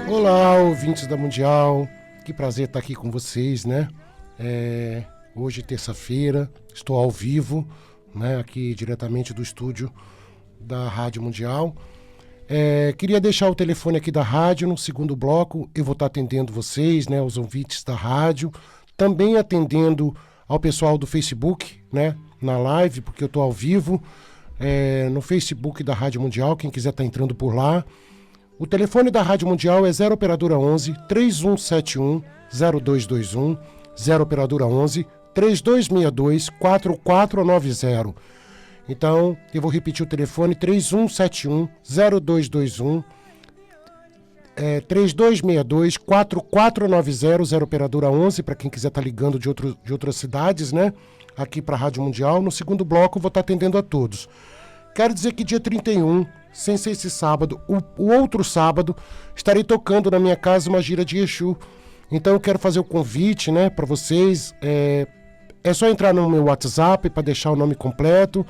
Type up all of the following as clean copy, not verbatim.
Olá, ouvintes da Mundial, que prazer estar aqui com vocês, né? Hoje, terça-feira, estou ao vivo, né? Aqui diretamente do estúdio da Rádio Mundial. Queria deixar o telefone aqui da rádio no segundo bloco. Eu vou estar atendendo vocês, né? Os ouvintes da rádio, também atendendo ao pessoal do Facebook, né? Na live, porque eu estou ao vivo no Facebook da Rádio Mundial, quem quiser estar entrando por lá. O telefone da Rádio Mundial é 0 Operadora 11 3171 0221, 0 Operadora 11 3262 4490. Então, eu vou repetir o telefone 3171 0221, 3262 4490, 0 Operadora 11, para quem quiser estar ligando de outras cidades, né? Aqui para a Rádio Mundial. No segundo bloco, eu vou estar atendendo a todos. Quero dizer que dia 31, sem ser esse sábado, o outro sábado, estarei tocando na minha casa uma gira de Exu. Então eu quero fazer o convite, né, para vocês. É só entrar no meu WhatsApp para deixar o nome completo.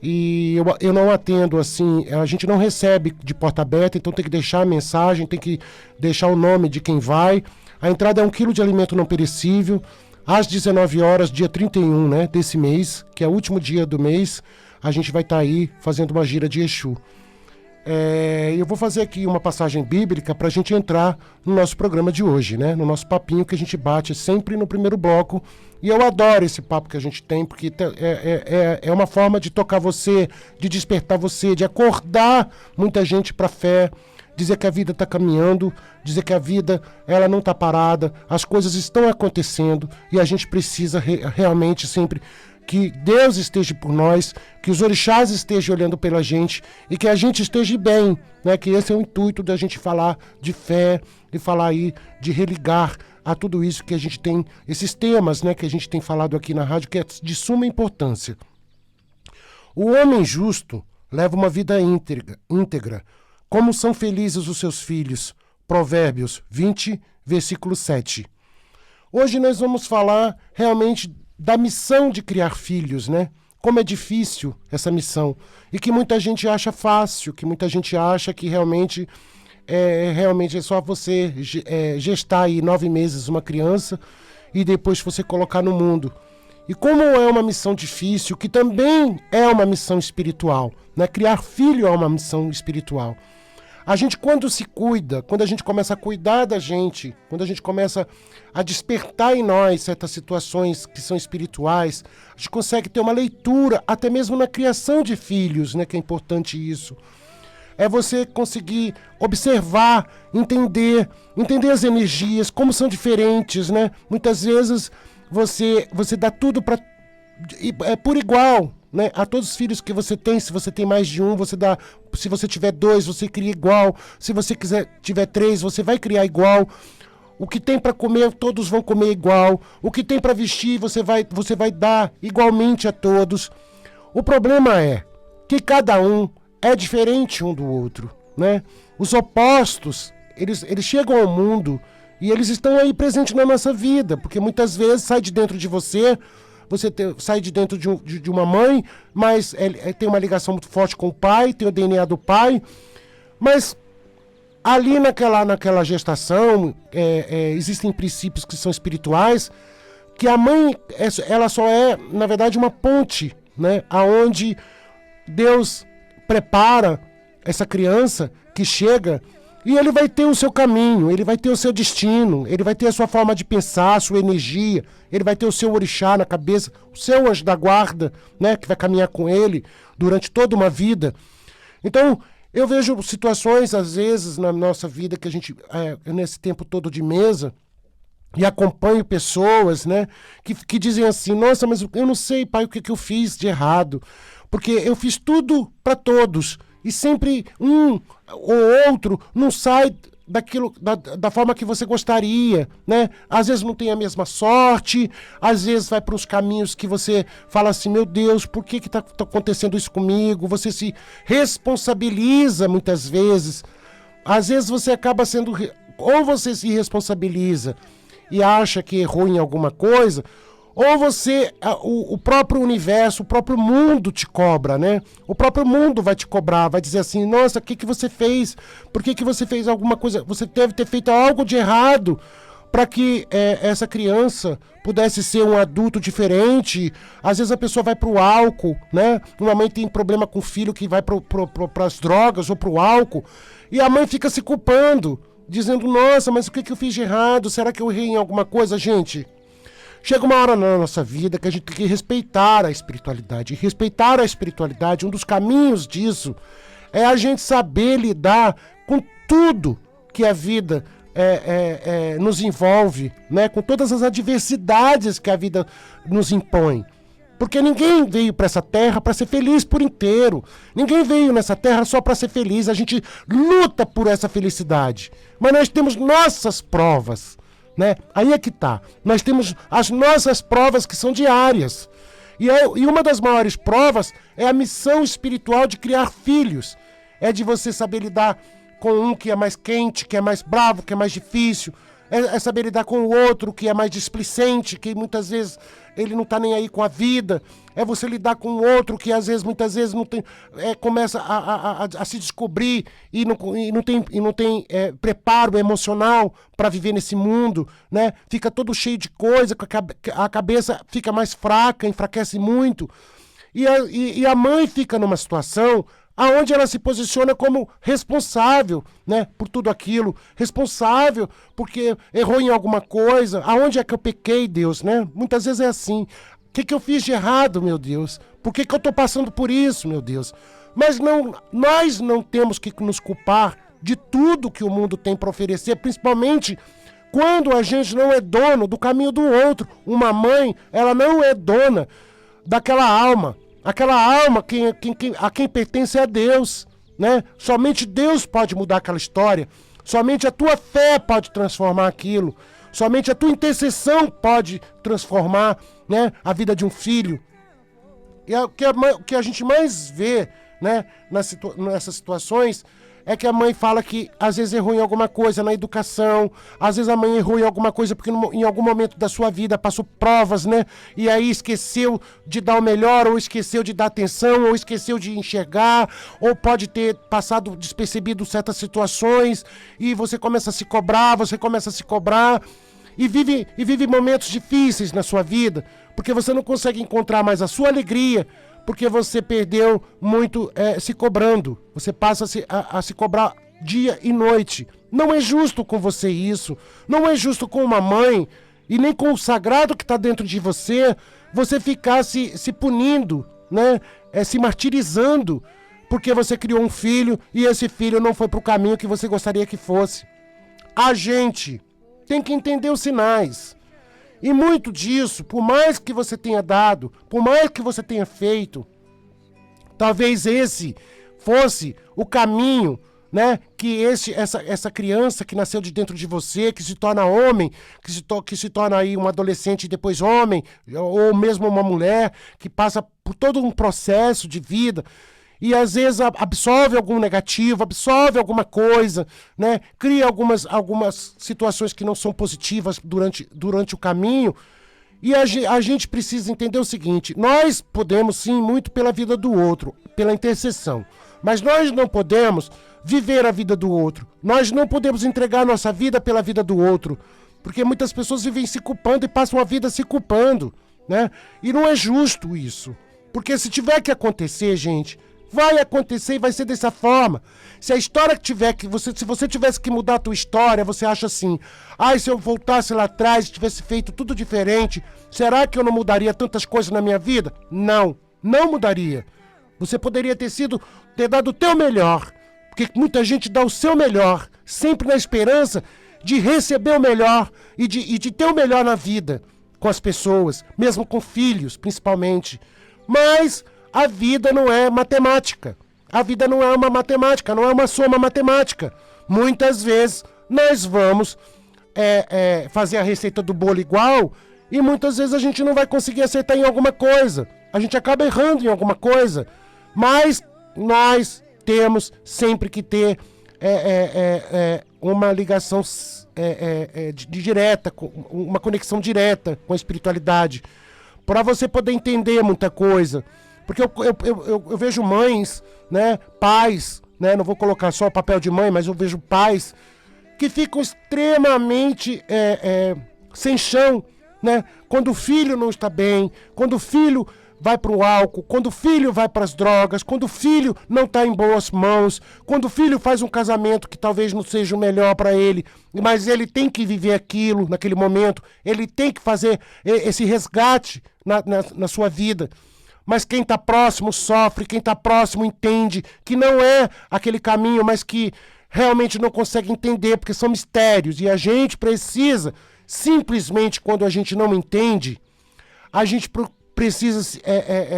E eu não atendo assim, a gente não recebe de porta aberta, então tem que deixar a mensagem, tem que deixar o nome de quem vai. A entrada é 1 quilo de alimento não perecível, às 19 horas, dia 31, né, desse mês, que é o último dia do mês. A gente vai estar aí fazendo uma gira de Exu. Eu vou fazer aqui uma passagem bíblica para a gente entrar no nosso programa de hoje, né? No nosso papinho que a gente bate sempre no primeiro bloco. E eu adoro esse papo que a gente tem, porque é uma forma de tocar você, de despertar você, de acordar muita gente para a fé, dizer que a vida está caminhando, dizer que a vida ela não está parada, as coisas estão acontecendo e a gente precisa realmente sempre que Deus esteja por nós, que os orixás estejam olhando pela gente e que a gente esteja bem, né? Que esse é o intuito da gente falar de fé e falar aí de religar a tudo isso que a gente tem, esses temas, né, que a gente tem falado aqui na rádio, que é de suma importância. O homem justo leva uma vida íntegra. Como são felizes os seus filhos. Provérbios 20, versículo 7. Hoje nós vamos falar realmente da missão de criar filhos, né? Como é difícil essa missão. E que muita gente acha fácil, que muita gente acha que realmente é só você gestar aí 9 meses uma criança e depois você colocar no mundo. E como é uma missão difícil, que também é uma missão espiritual, né? Criar filho é uma missão espiritual. A gente, quando se cuida, quando a gente começa a cuidar da gente, quando a gente começa a despertar em nós certas situações que são espirituais, a gente consegue ter uma leitura, até mesmo na criação de filhos, né, que é importante isso. É você conseguir observar, entender as energias, como são diferentes, né? Muitas vezes você dá tudo por igual, né? A todos os filhos que você tem, se você tem mais de um, você dá. Se você tiver 2, você cria igual. Se você tiver 3, você vai criar igual. O que tem para comer, todos vão comer igual. O que tem para vestir, você vai dar igualmente a todos. O problema é que cada um é diferente um do outro, né? Os opostos, eles chegam ao mundo e eles estão aí presentes na nossa vida, porque muitas vezes sai de dentro de você. Sai de dentro de uma mãe, mas tem uma ligação muito forte com o pai, tem o DNA do pai, mas ali naquela gestação existem princípios que são espirituais, que a mãe ela só é, na verdade, uma ponte, né, aonde Deus prepara essa criança que chega. E ele vai ter o seu caminho, ele vai ter o seu destino, ele vai ter a sua forma de pensar, a sua energia, ele vai ter o seu orixá na cabeça, o seu anjo da guarda, né, que vai caminhar com ele durante toda uma vida. Então, eu vejo situações, às vezes, na nossa vida, que a gente, nesse tempo todo de mesa, e acompanho pessoas, né, que dizem assim: nossa, mas eu não sei, pai, o que eu fiz de errado, porque eu fiz tudo para todos, e sempre um ou outro não sai da forma que você gostaria, né? Às vezes não tem a mesma sorte, às vezes vai para uns caminhos que você fala assim: meu Deus, por que tá acontecendo isso comigo? Você se responsabiliza muitas vezes às vezes você acaba sendo... Ou você se responsabiliza e acha que errou em alguma coisa, ou você, o próprio universo, o próprio mundo te cobra, né? O próprio mundo vai te cobrar, vai dizer assim, nossa, o que você fez? Por que você fez alguma coisa? Você deve ter feito algo de errado para que essa criança pudesse ser um adulto diferente. Às vezes a pessoa vai pro álcool, né? Uma mãe tem problema com o filho que vai pras drogas ou pro álcool, e a mãe fica se culpando, dizendo, nossa, mas o que eu fiz de errado? Será que eu errei em alguma coisa, gente? Chega uma hora na nossa vida que a gente tem que respeitar a espiritualidade. E respeitar a espiritualidade, um dos caminhos disso, é a gente saber lidar com tudo que a vida nos envolve, né? Com todas as adversidades que a vida nos impõe. Porque ninguém veio para essa terra para ser feliz por inteiro. Ninguém veio nessa terra só para ser feliz. A gente luta por essa felicidade. Mas nós temos nossas provas, né? Aí é que tá. Nós temos as nossas provas que são diárias. E uma das maiores provas é a missão espiritual de criar filhos. É de você saber lidar com um que é mais quente, que é mais bravo, que é mais difícil. É saber lidar com o outro que é mais displicente, que muitas vezes ele não tá nem aí com a vida. É você lidar com o outro que às vezes, muitas vezes não tem, começa a se descobrir e não tem preparo emocional para viver nesse mundo, né? Fica todo cheio de coisa, a cabeça fica mais fraca, enfraquece muito. E a mãe fica numa situação aonde ela se posiciona como responsável, né, por tudo aquilo, responsável porque errou em alguma coisa. Aonde é que eu pequei, Deus, né? Muitas vezes é assim. O que eu fiz de errado, meu Deus? Por que eu tô passando por isso, meu Deus? Mas nós não temos que nos culpar de tudo que o mundo tem para oferecer, principalmente quando a gente não é dono do caminho do outro. Uma mãe, ela não é dona daquela alma. Aquela alma a quem pertence a Deus, né? Somente Deus pode mudar aquela história. Somente a tua fé pode transformar aquilo. Somente a tua intercessão pode transformar, né, a vida de um filho. E o que a gente mais vê, né, nessas situações é que a mãe fala que às vezes errou em alguma coisa na educação, às vezes a mãe errou em alguma coisa porque em algum momento da sua vida passou provas, né? E aí esqueceu de dar o melhor, ou esqueceu de dar atenção, ou esqueceu de enxergar, ou pode ter passado despercebido certas situações, e você começa a se cobrar, e vive momentos difíceis na sua vida, porque você não consegue encontrar mais a sua alegria, porque você perdeu muito se cobrando. Você passa a se cobrar dia e noite. Não é justo com você isso. Não é justo com uma mãe e nem com o sagrado que está dentro de você, você ficar se punindo, né? Se martirizando, porque você criou um filho e esse filho não foi para o caminho que você gostaria que fosse. A gente tem que entender os sinais. E muito disso, por mais que você tenha dado, por mais que você tenha feito, talvez esse fosse o caminho, né? Que essa criança que nasceu de dentro de você, que se torna homem, que se torna aí um adolescente e depois homem, ou mesmo uma mulher, que passa por todo um processo de vida, e às vezes absorve algum negativo, absorve alguma coisa, né? Cria algumas situações que não são positivas durante o caminho. E a gente precisa entender o seguinte: nós podemos sim muito pela vida do outro, pela intercessão, mas nós não podemos viver a vida do outro. Nós não podemos entregar nossa vida pela vida do outro, porque muitas pessoas vivem se culpando e passam a vida se culpando, né? E não é justo isso, porque se tiver que acontecer, gente, vai acontecer e vai ser dessa forma. Se a história se você tivesse que mudar a tua história, você acha assim: se eu voltasse lá atrás e tivesse feito tudo diferente, será que eu não mudaria tantas coisas na minha vida? Não mudaria. Você poderia ter dado o teu melhor, porque muita gente dá o seu melhor, sempre na esperança de receber o melhor e de ter o melhor na vida, com as pessoas, mesmo com filhos, principalmente. Mas a vida não é matemática. A vida não é uma matemática, não é uma soma matemática. Muitas vezes nós vamos fazer a receita do bolo igual e muitas vezes a gente não vai conseguir acertar em alguma coisa. A gente acaba errando em alguma coisa. Mas nós temos sempre que ter uma ligação direta, uma conexão direta com a espiritualidade, para você poder entender muita coisa. Porque eu vejo mães, né, pais, né, não vou colocar só o papel de mãe, mas eu vejo pais que ficam extremamente sem chão, né, quando o filho não está bem, quando o filho vai para o álcool, quando o filho vai para as drogas, quando o filho não está em boas mãos, quando o filho faz um casamento que talvez não seja o melhor para ele, mas ele tem que viver aquilo naquele momento, ele tem que fazer esse resgate na sua vida. Mas quem está próximo sofre, quem está próximo entende que não é aquele caminho, mas que realmente não consegue entender, porque são mistérios. E a gente precisa, simplesmente quando a gente não entende, a gente precisa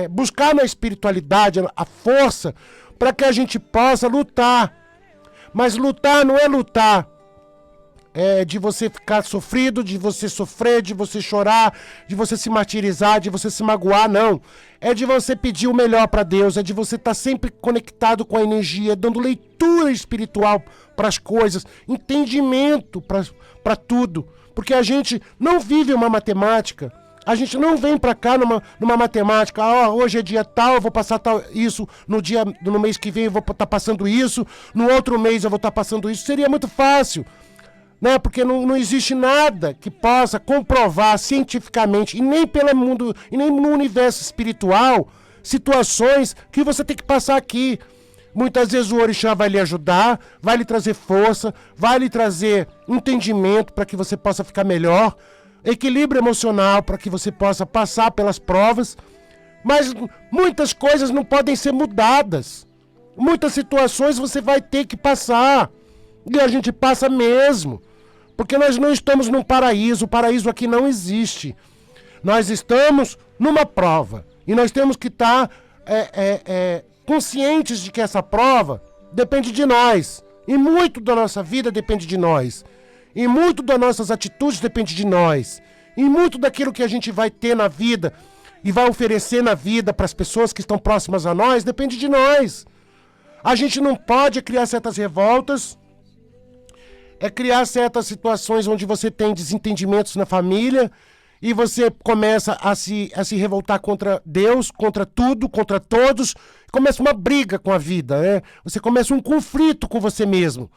buscar na espiritualidade a força para que a gente possa lutar. Mas lutar não é lutar de você ficar sofrido, de você sofrer, de você chorar, de você se martirizar, de você se magoar, não. É de você pedir o melhor para Deus, é de você estar sempre conectado com a energia, dando leitura espiritual para as coisas, entendimento para tudo. Porque a gente não vive uma matemática, a gente não vem para cá numa matemática, hoje é dia tal, eu vou passar isso, no mês que vem eu vou estar passando isso, no outro mês eu vou estar passando isso, seria muito fácil. Né? Porque não existe nada que possa comprovar cientificamente, e nem pelo mundo, e nem no universo espiritual, situações que você tem que passar aqui. Muitas vezes o orixá vai lhe ajudar, vai lhe trazer força, vai lhe trazer entendimento para que você possa ficar melhor, equilíbrio emocional para que você possa passar pelas provas, mas muitas coisas não podem ser mudadas. Muitas situações você vai ter que passar, e a gente passa mesmo. Porque nós não estamos num paraíso, o paraíso aqui não existe. Nós estamos numa prova. E nós temos que estar conscientes de que essa prova depende de nós. E muito da nossa vida depende de nós. E muito das nossas atitudes depende de nós. E muito daquilo que a gente vai ter na vida e vai oferecer na vida para as pessoas que estão próximas a nós depende de nós. A gente não pode criar certas revoltas, criar certas situações onde você tem desentendimentos na família e você começa a se revoltar contra Deus, contra tudo, contra todos, começa uma briga com a vida, né? Você começa um conflito com você mesmo.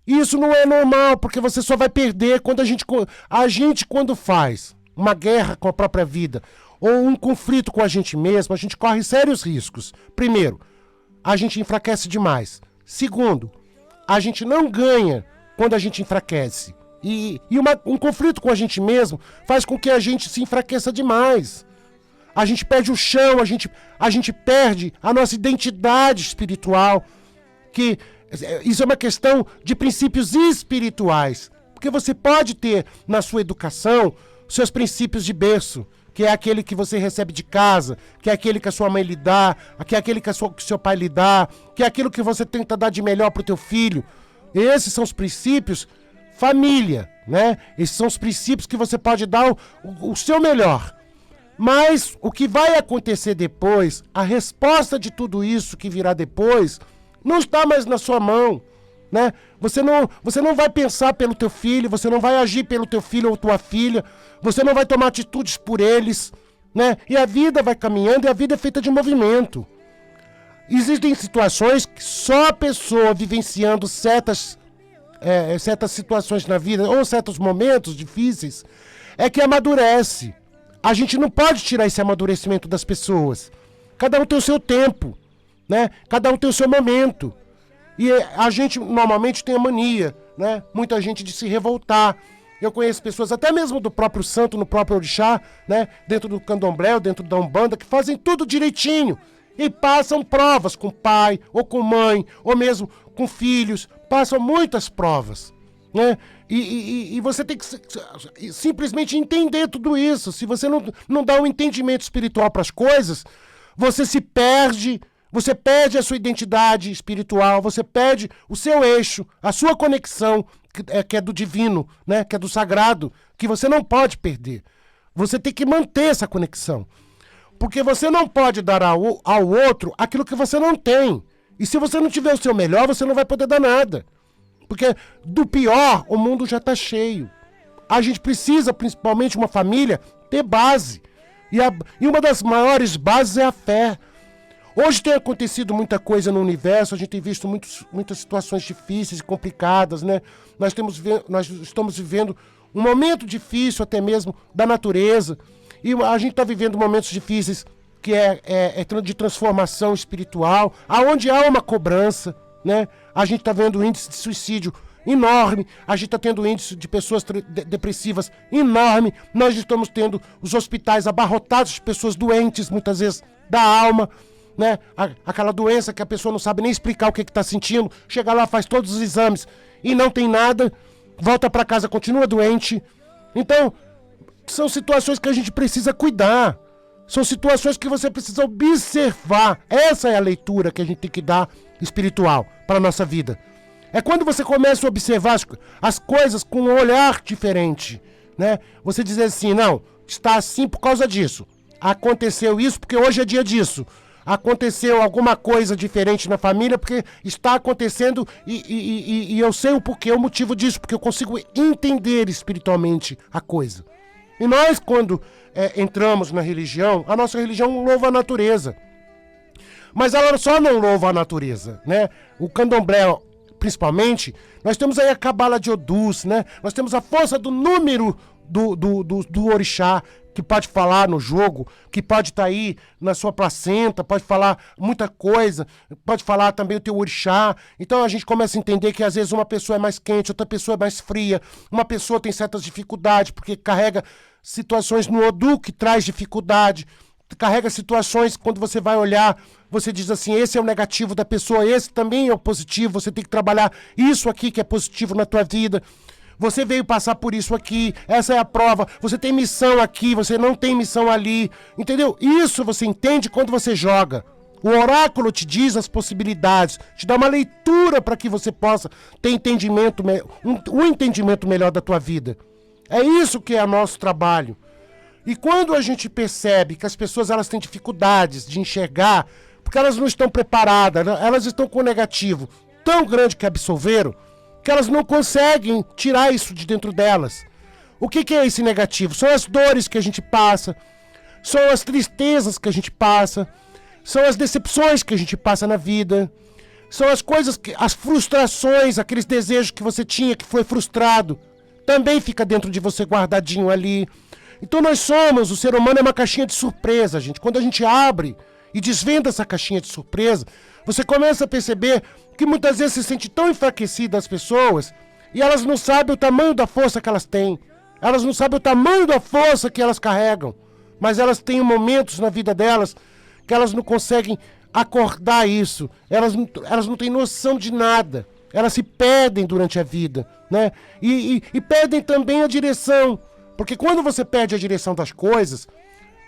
Isso não é normal, porque você só vai perder quando a gente quando faz uma guerra com a própria vida ou um conflito com a gente mesmo, a gente corre sérios riscos. Primeiro, a gente enfraquece demais. Segundo, a gente não ganha quando a gente enfraquece. E um conflito com a gente mesmo faz com que a gente se enfraqueça demais. A gente perde o chão, a gente perde a nossa identidade espiritual. Que isso é uma questão de princípios espirituais. Porque você pode ter na sua educação seus princípios de berço, que é aquele que você recebe de casa, que é aquele que a sua mãe lhe dá, que é aquele que seu pai lhe dá, que é aquilo que você tenta dar de melhor para o teu filho. Esses são os princípios família, né? Esses são os princípios que você pode dar o seu melhor. Mas o que vai acontecer depois, a resposta de tudo isso que virá depois, não está mais na sua mão, né? Você não vai pensar pelo teu filho, você não vai agir pelo teu filho ou tua filha, você não vai tomar atitudes por eles, né? E a vida vai caminhando e a vida é feita de movimento. Existem situações que só a pessoa vivenciando certas situações na vida, ou certos momentos difíceis, é que amadurece. A gente não pode tirar esse amadurecimento das pessoas. Cada um tem o seu tempo, né? Cada um tem o seu momento. E a gente normalmente tem a mania, né? Muita gente de se revoltar. Eu conheço pessoas, até mesmo do próprio santo, no próprio orixá, né? Dentro do candomblé, dentro da umbanda, que fazem tudo direitinho. E passam provas com pai, ou com mãe, ou mesmo com filhos. Passam muitas provas, né? E você tem que simplesmente entender tudo isso. Se você não dá um entendimento espiritual para as coisas, você se perde, você perde a sua identidade espiritual, você perde o seu eixo, a sua conexão, que é do divino, né? Que é do sagrado, que você não pode perder. Você tem que manter essa conexão. Porque você não pode dar ao outro aquilo que você não tem. E se você não tiver o seu melhor, você não vai poder dar nada. Porque do pior, o mundo já está cheio. A gente precisa, principalmente uma família, ter base. E uma das maiores bases é a fé. Hoje tem acontecido muita coisa no universo, a gente tem visto muitas situações difíceis e complicadas, né? Nós estamos vivendo um momento difícil até mesmo da natureza. E a gente está vivendo momentos difíceis que é de transformação espiritual, aonde há uma cobrança, né? A gente está vendo índice de suicídio enorme, a gente está tendo índice de pessoas depressivas enorme, nós estamos tendo os hospitais abarrotados de pessoas doentes, muitas vezes da alma, né? Aquela doença que a pessoa não sabe nem explicar o que está sentindo, chega lá, faz todos os exames e não tem nada, volta para casa, continua doente. Então, são situações que a gente precisa cuidar, são situações que você precisa observar. Essa é a leitura que a gente tem que dar espiritual para a nossa vida. É quando você começa a observar as coisas com um olhar diferente, né? Você dizer assim, não, está assim por causa disso. Aconteceu isso porque hoje é dia disso. Aconteceu alguma coisa diferente na família porque está acontecendo e eu sei o porquê, o motivo disso, porque eu consigo entender espiritualmente a coisa. E nós, quando entramos na religião, a nossa religião louva a natureza. Mas ela só não louva a natureza, né? O candomblé, principalmente, nós temos aí a cabala de Odus, né? Nós temos a força do número do orixá, que pode falar no jogo, que pode estar aí na sua placenta, pode falar muita coisa, pode falar também o teu orixá. Então a gente começa a entender que às vezes uma pessoa é mais quente, outra pessoa é mais fria, uma pessoa tem certas dificuldades, porque carrega situações no Odu que traz dificuldade, carrega situações, quando você vai olhar, você diz assim, esse é o negativo da pessoa, esse também é o positivo, você tem que trabalhar isso aqui que é positivo na tua vida. Você veio passar por isso aqui, essa é a prova, você tem missão aqui, você não tem missão ali, entendeu? Isso você entende quando você joga. O oráculo te diz as possibilidades, te dá uma leitura para que você possa ter um entendimento melhor da tua vida. É isso que é o nosso trabalho. E quando a gente percebe que as pessoas elas têm dificuldades de enxergar, porque elas não estão preparadas, elas estão com um negativo tão grande que absorveram, que elas não conseguem tirar isso de dentro delas. O que é esse negativo? São as dores que a gente passa, são as tristezas que a gente passa, são as decepções que a gente passa na vida, são as coisas, as frustrações, aqueles desejos que você tinha que foi frustrado, também fica dentro de você guardadinho ali. Então o ser humano é uma caixinha de surpresa, gente. Quando a gente abre e desvenda essa caixinha de surpresa, você começa a perceber que muitas vezes se sente tão enfraquecida as pessoas e elas não sabem o tamanho da força que elas têm. Elas não sabem o tamanho da força que elas carregam. Mas elas têm momentos na vida delas que elas não conseguem acordar isso. Elas não têm noção de nada. Elas se perdem durante a vida, né? E perdem também a direção. Porque quando você perde a direção das coisas,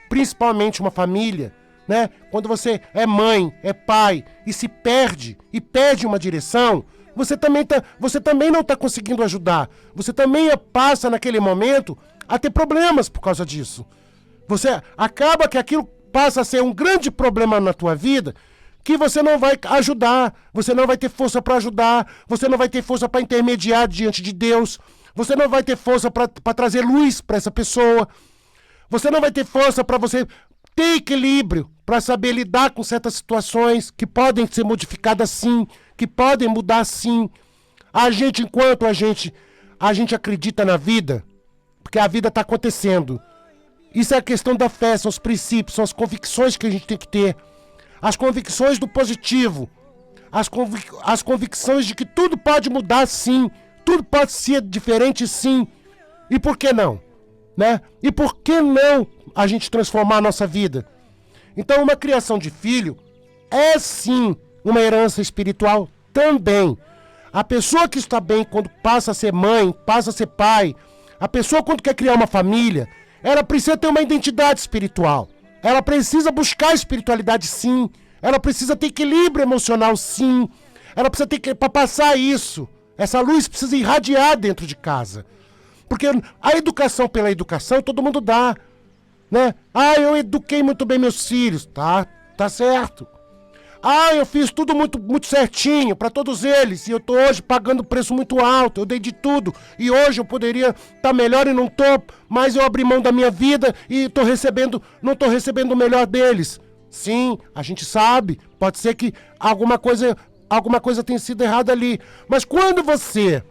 principalmente uma família, né? Quando você é mãe, é pai e se perde, e perde uma direção, você também não está conseguindo ajudar. Você também passa naquele momento a ter problemas por causa disso. Você acaba que aquilo passa a ser um grande problema na tua vida, que você não vai ajudar, você não vai ter força para ajudar, você não vai ter força para intermediar diante de Deus, você não vai ter força para trazer luz para essa pessoa, você não vai ter força para você ter equilíbrio, para saber lidar com certas situações que podem ser modificadas sim, que podem mudar sim. Enquanto a gente acredita na vida, porque a vida está acontecendo. Isso é a questão da fé, são os princípios, são as convicções que a gente tem que ter. As convicções do positivo, as convicções de que tudo pode mudar sim, tudo pode ser diferente sim. E por que não? Né? E por que não a gente transformar a nossa vida? Então uma criação de filho é sim uma herança espiritual também. A pessoa que está bem quando passa a ser mãe, passa a ser pai, a pessoa quando quer criar uma família, ela precisa ter uma identidade espiritual. Ela precisa buscar a espiritualidade sim. Ela precisa ter equilíbrio emocional sim. Ela precisa ter para passar isso. Essa luz precisa irradiar dentro de casa. Porque a educação pela educação todo mundo dá, né? Eu eduquei muito bem meus filhos, tá certo. eu fiz tudo muito certinho para todos eles e eu tô hoje pagando preço muito alto, eu dei de tudo e hoje eu poderia estar melhor e não tô, mas eu abri mão da minha vida e não tô recebendo o melhor deles. Sim, a gente sabe, pode ser que alguma coisa tenha sido errada ali, mas quando você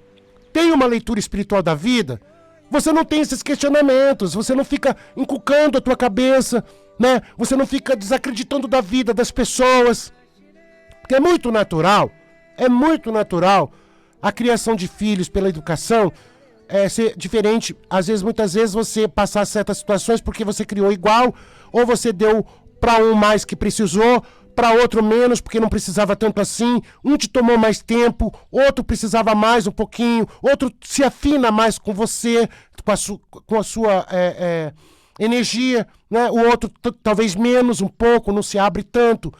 tem uma leitura espiritual da vida, você não tem esses questionamentos, você não fica encucando a tua cabeça, né? Você não fica desacreditando da vida das pessoas. Porque é muito natural a criação de filhos pela educação ser diferente. Muitas vezes você passar certas situações porque você criou igual, ou você deu para um mais que precisou, para outro menos porque não precisava tanto assim. Um te tomou mais tempo, outro precisava mais um pouquinho, outro se afina mais com você, com a sua energia, né? O outro talvez menos um pouco, não se abre tanto.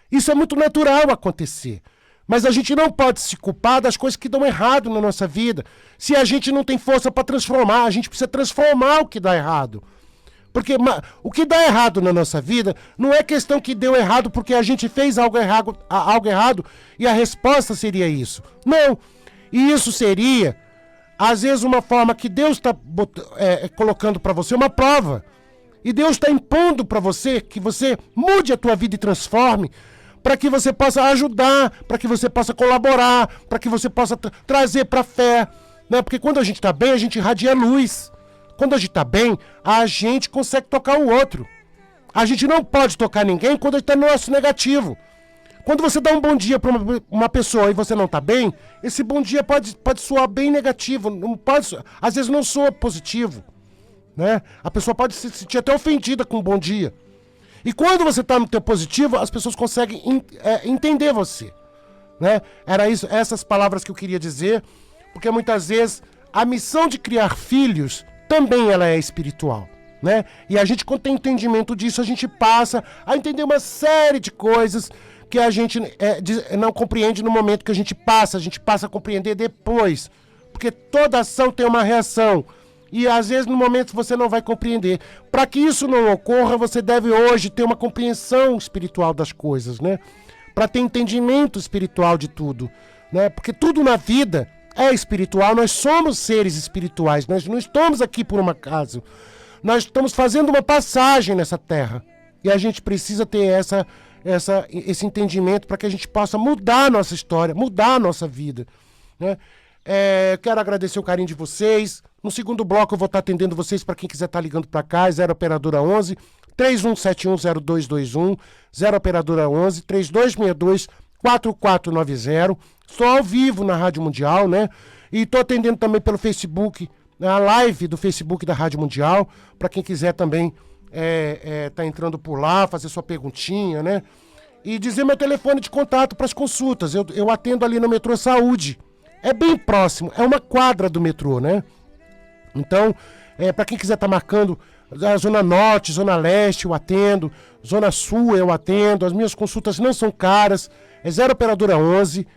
Isso é muito natural acontecer. Mas a gente não pode se culpar das coisas que dão errado na nossa vida. Se a gente não tem força para transformar, a gente precisa transformar o que dá errado. Porque o que dá errado na nossa vida não é questão que deu errado porque a gente fez algo errado e a resposta seria isso. Não. E isso seria, às vezes, uma forma que Deus está colocando para você, uma prova. E Deus está impondo para você que você mude a tua vida e transforme, para que você possa ajudar, para que você possa colaborar, para que você possa trazer para a fé. Né? Porque quando a gente está bem, a gente irradia luz. Quando a gente está bem, a gente consegue tocar o outro. A gente não pode tocar ninguém quando a gente está no nosso negativo. Quando você dá um bom dia para uma pessoa e você não está bem, esse bom dia pode soar bem negativo. Às vezes não soa positivo. Né? A pessoa pode se sentir até ofendida com um bom dia. E quando você está no teu positivo, as pessoas conseguem entender você. Né? Essas palavras que eu queria dizer, porque muitas vezes a missão de criar filhos também ela é espiritual. Né? E a gente, quando tem entendimento disso, a gente passa a entender uma série de coisas que a gente não compreende no momento que a gente passa a compreender depois. Porque toda ação tem uma reação. E às vezes no momento você não vai compreender. Para que isso não ocorra, você deve hoje ter uma compreensão espiritual das coisas, né? Para ter entendimento espiritual de tudo, né? Porque tudo na vida é espiritual, nós somos seres espirituais, nós não estamos aqui por um acaso. Nós estamos fazendo uma passagem nessa terra. E a gente precisa ter esse entendimento para que a gente possa mudar a nossa história, mudar a nossa vida, né? Quero agradecer o carinho de vocês. No segundo bloco eu vou estar atendendo vocês para quem quiser estar ligando para cá, 0 operadora 11 31710221, 0 operadora 11 3262 4490. Estou ao vivo na Rádio Mundial, né? E estou atendendo também pelo Facebook, a live do Facebook da Rádio Mundial, para quem quiser também tá entrando por lá, fazer sua perguntinha, né? E dizer meu telefone de contato para as consultas. Eu atendo ali no Metrô Saúde. É bem próximo, é uma quadra do metrô, né? Então, para quem quiser estar marcando a Zona Norte, Zona Leste, eu atendo. Zona Sul, eu atendo. As minhas consultas não são caras. É 0 operadora 11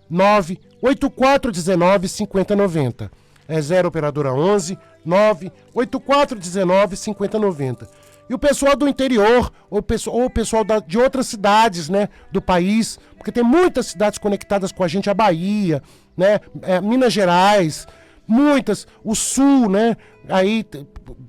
98419 5090. É 0 operadora 11 98419 5090. E o pessoal do interior, ou o pessoal de outras cidades, né, do país, porque tem muitas cidades conectadas com a gente, a Bahia, né, Minas Gerais, muitas, o Sul, né, aí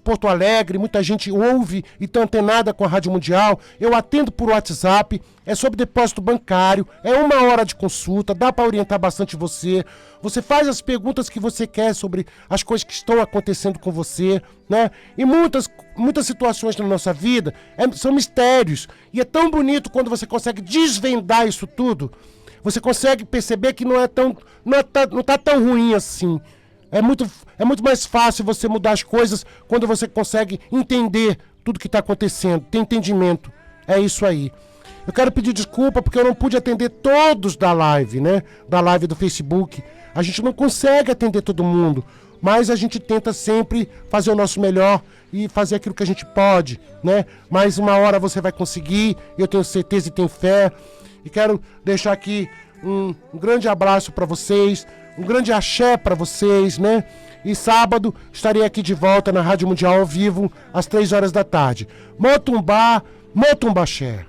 Porto Alegre, muita gente ouve e está antenada com a Rádio Mundial. Eu atendo por WhatsApp, é sobre depósito bancário, é 1 hora de consulta, dá para orientar bastante você. Você faz as perguntas que você quer sobre as coisas que estão acontecendo com você, né? E muitas situações na nossa vida são mistérios. E é tão bonito quando você consegue desvendar isso tudo. Você consegue perceber que não tá tão ruim assim. É muito mais fácil você mudar as coisas quando você consegue entender tudo que está acontecendo, ter entendimento. É isso aí. Eu quero pedir desculpa porque eu não pude atender todos da live, né? Da live do Facebook. A gente não consegue atender todo mundo, mas a gente tenta sempre fazer o nosso melhor e fazer aquilo que a gente pode, né? Mas uma hora você vai conseguir, eu tenho certeza e tenho fé. E quero deixar aqui um grande abraço para vocês. Um grande axé para vocês, né? E sábado estarei aqui de volta na Rádio Mundial ao vivo, às 3 horas da tarde. Motumbá, Motumbaxé.